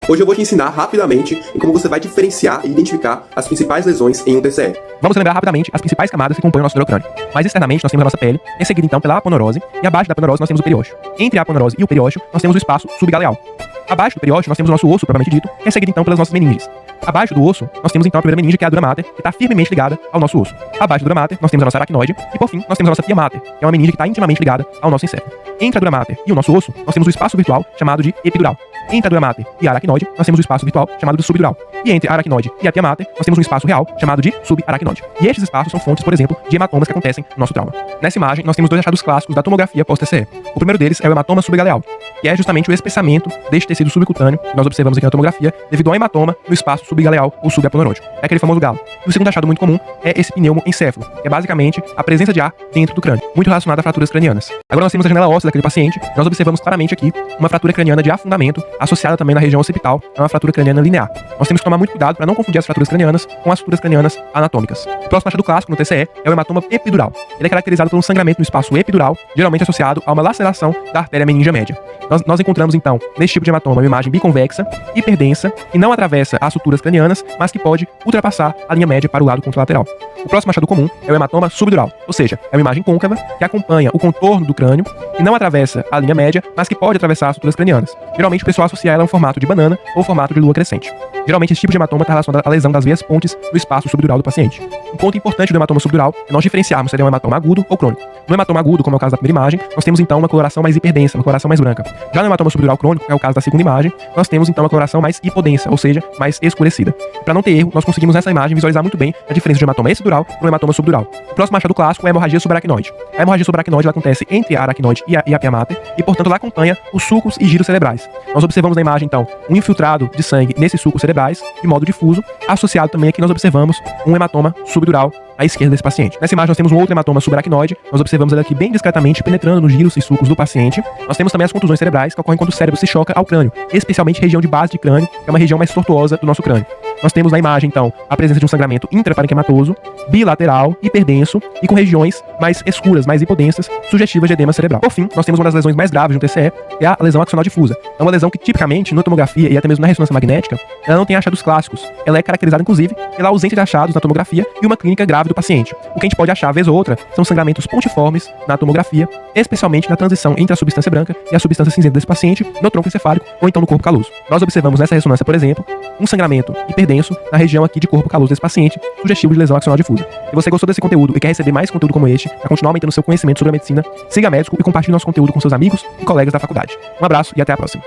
Hoje eu vou te ensinar rapidamente em como você vai diferenciar e identificar as principais lesões em um TCE. Vamos lembrar rapidamente as principais camadas que compõem o nosso neurocrânio. Mais externamente, nós temos a nossa pele, é seguida então pela aponeurose, e abaixo da aponeurose nós temos o periósteo. Entre a aponeurose e o periósteo, nós temos o espaço subgaleal. Abaixo do periósteo, nós temos o nosso osso, propriamente dito, que é seguido então pelas nossas meninges. Abaixo do osso, nós temos então a primeira meninge, que é a dura mater, que está firmemente ligada ao nosso osso. Abaixo da dura mater, nós temos a nossa aracnoide, e por fim, nós temos a nossa pia mater, que é uma meninge que está intimamente ligada ao nosso encéfalo. Entre a dura mater e o nosso osso, nós temos o espaço virtual, chamado de epidural. Entre a dura mater e a aracnoide, nós temos o espaço virtual, chamado de subdural. E entre a aracnoide e a pia mater, nós temos um espaço real, chamado de subaracnoide. E estes espaços são fontes, por exemplo, de hematomas que acontecem no nosso trauma. Nessa imagem, nós temos dois achados clássicos da tomografia pós-TCE. O primeiro deles é o hematoma subgaleal, que é justamente o espessamento deste tecido subcutâneo que nós observamos aqui na tomografia, devido ao hematoma no espaço subgaleal ou subaponeurôide. É aquele famoso galo. E o segundo achado muito comum é esse pneumoencéfalo, que é basicamente a presença de ar dentro do crânio, muito relacionado a fraturas cranianas. Agora nós temos a janela óssea daquele paciente, e nós observamos claramente aqui uma fratura craniana de afundamento, associada também na região occipital, é uma fratura craniana linear. Nós temos que tomar muito cuidado para não confundir as fraturas cranianas com as fraturas cranianas anatômicas. O próximo achado clássico no TCE é o hematoma epidural. Ele é caracterizado por um sangramento no espaço epidural, geralmente associado a uma laceração da artéria meningia média. Nós encontramos então, neste tipo de hematoma, uma imagem biconvexa, hiperdensa, que não atravessa as suturas cranianas, mas que pode ultrapassar a linha média para o lado contralateral. O próximo achado comum é o hematoma subdural, ou seja, é uma imagem côncava que acompanha o contorno do crânio e não atravessa a linha média, mas que pode atravessar as suturas cranianas. Geralmente o pessoal associa ela a um formato de banana ou formato de lua crescente. Geralmente esse tipo de hematoma está relacionado à lesão das veias pontes no espaço subdural do paciente. Um ponto importante do hematoma subdural é nós diferenciarmos se ele é um hematoma agudo ou crônico. No hematoma agudo, como é o caso da primeira imagem, nós temos então uma coloração mais hiperdensa, uma coloração mais branca. Já no hematoma subdural crônico, que é o caso da segunda imagem, nós temos então uma coloração mais hipodensa, ou seja, mais escurecida. Para não ter erro, nós conseguimos nessa imagem visualizar muito bem a diferença de hematoma epidural para o hematoma subdural. O próximo achado clássico é a hemorragia subaracnoide. A hemorragia subaracnoide ela acontece entre a aracnoide e a pia mater e, portanto, ela acompanha os sulcos e giros cerebrais. Nós observamos na imagem, então, um infiltrado de sangue nesses sulcos cerebrais, de modo difuso, associado também aqui nós observamos um hematoma subdural à esquerda desse paciente. Nessa imagem nós temos um outro hematoma subaracnoide, nós observamos ele aqui bem discretamente penetrando nos giros e sulcos do paciente. Nós temos também as contusões cerebrais que ocorrem quando o cérebro se choca ao crânio, especialmente região de base de crânio, que é uma região mais tortuosa do nosso crânio. Nós temos na imagem, então, a presença de um sangramento intraparenquimatoso, bilateral, hiperdenso e com regiões mais escuras, mais hipodensas, sugestivas de edema cerebral. Por fim, nós temos uma das lesões mais graves de um TCE, que é a lesão axonal difusa. É uma lesão que, tipicamente, na tomografia e até mesmo na ressonância magnética, ela não tem achados clássicos. Ela é caracterizada, inclusive, pela ausência de achados na tomografia e uma clínica grave do paciente. O que a gente pode achar, vez ou outra, são sangramentos pontiformes na tomografia, especialmente na transição entre a substância branca e a substância cinzenta desse paciente, no tronco encefálico ou então no corpo caloso. Nós observamos nessa ressonância, por exemplo, um sangramento hiperdenso na região aqui de corpo caloso desse paciente, sugestivo de lesão axonal difusa. Se você gostou desse conteúdo e quer receber mais conteúdo como este, para continuar aumentando seu conhecimento sobre a medicina, siga médico e compartilhe nosso conteúdo com seus amigos e colegas da faculdade. Um abraço e até a próxima.